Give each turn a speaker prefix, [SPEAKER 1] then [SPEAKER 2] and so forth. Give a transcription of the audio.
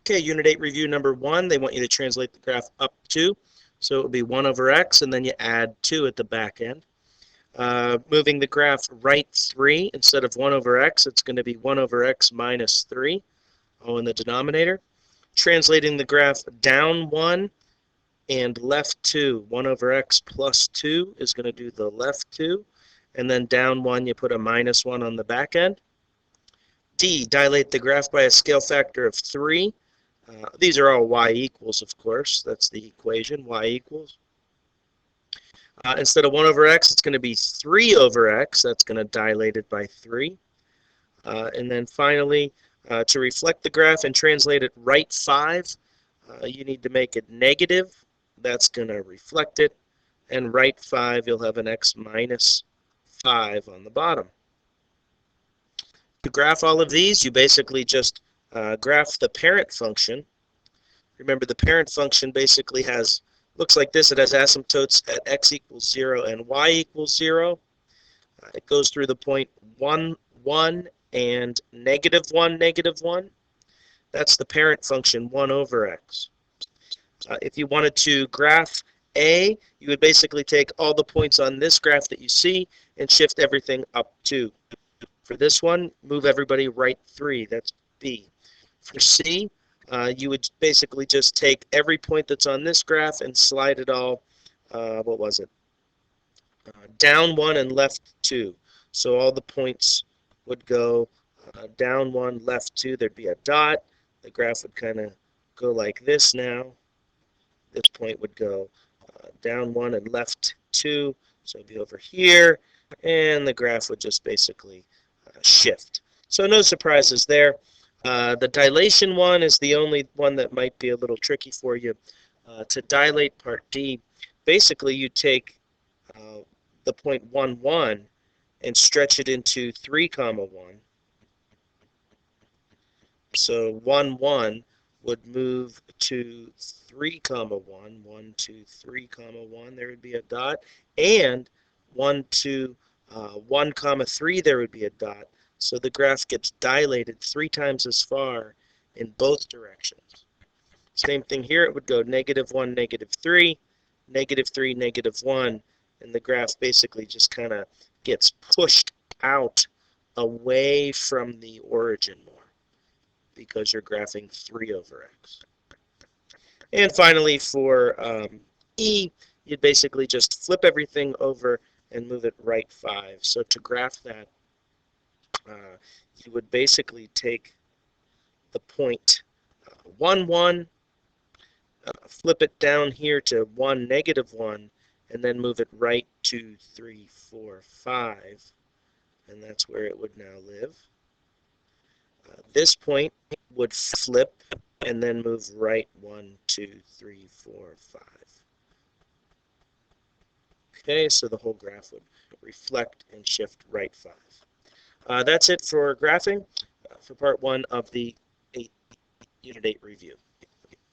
[SPEAKER 1] Okay, Unit 8 review number 1, they want you to translate the graph up 2. So it would be 1 over x, and then you add 2 at the back end. Moving the graph right 3, instead of 1 over x, it's going to be 1 over x minus 3, all in the denominator. Translating the graph down 1 and left 2, 1 over x plus 2 is going to do the left 2. And then down 1, you put a minus 1 on the back end. D, dilate the graph by a scale factor of 3. These are all y equals, of course. That's the equation, y equals. Instead of 1 over x, it's going to be 3 over x. That's going to dilate it by 3. And then finally, to reflect the graph and translate it right 5, you need to make it negative. That's going to reflect it. And right 5, you'll have an x minus 5 on the bottom. To graph all of these, you basically just graph the parent function. Remember, the parent function basically looks like this. It has asymptotes at x equals 0 and y equals 0. It goes through the point 1, 1, and negative 1, negative 1. That's the parent function, 1 over x. If you wanted to graph A, you would basically take all the points on this graph that you see and shift everything up 2. For this one, move everybody right 3. That's B. For C, you would basically just take every point that's on this graph and slide it all, what was it? Down 1 and left 2. So all the points would go down 1, left 2. There'd be a dot. The graph would kind of go like this now. This point would go down 1 and left 2. So it'd be over here. And the graph would just basically shift. So no surprises there. The dilation one is the only one that might be a little tricky for you. To dilate part D, basically you take the point 1, 1 and stretch it into 3, 1. So 1, 1 would move to 3, 1, 1, 2, 3, 1. There would be a dot. And 1, 2, 1, 3, there would be a dot. So the graph gets dilated 3 times as far in both directions. Same thing here. It would go negative 1, negative 3, negative 3, negative 1. And the graph basically just kind of gets pushed out away from the origin more because you're graphing 3 over x. And finally, for E, you'd basically just flip everything over and move it right 5. So to graph that, you would basically take the point 1, 1, flip it down here to 1, negative 1, and then move it right 2, 3, 4, 5, and that's where it would now live. This point would flip and then move right 1, 2, 3, 4, 5. Okay, so the whole graph would reflect and shift right 5. That's it for graphing for part 1 of the Unit 8 review.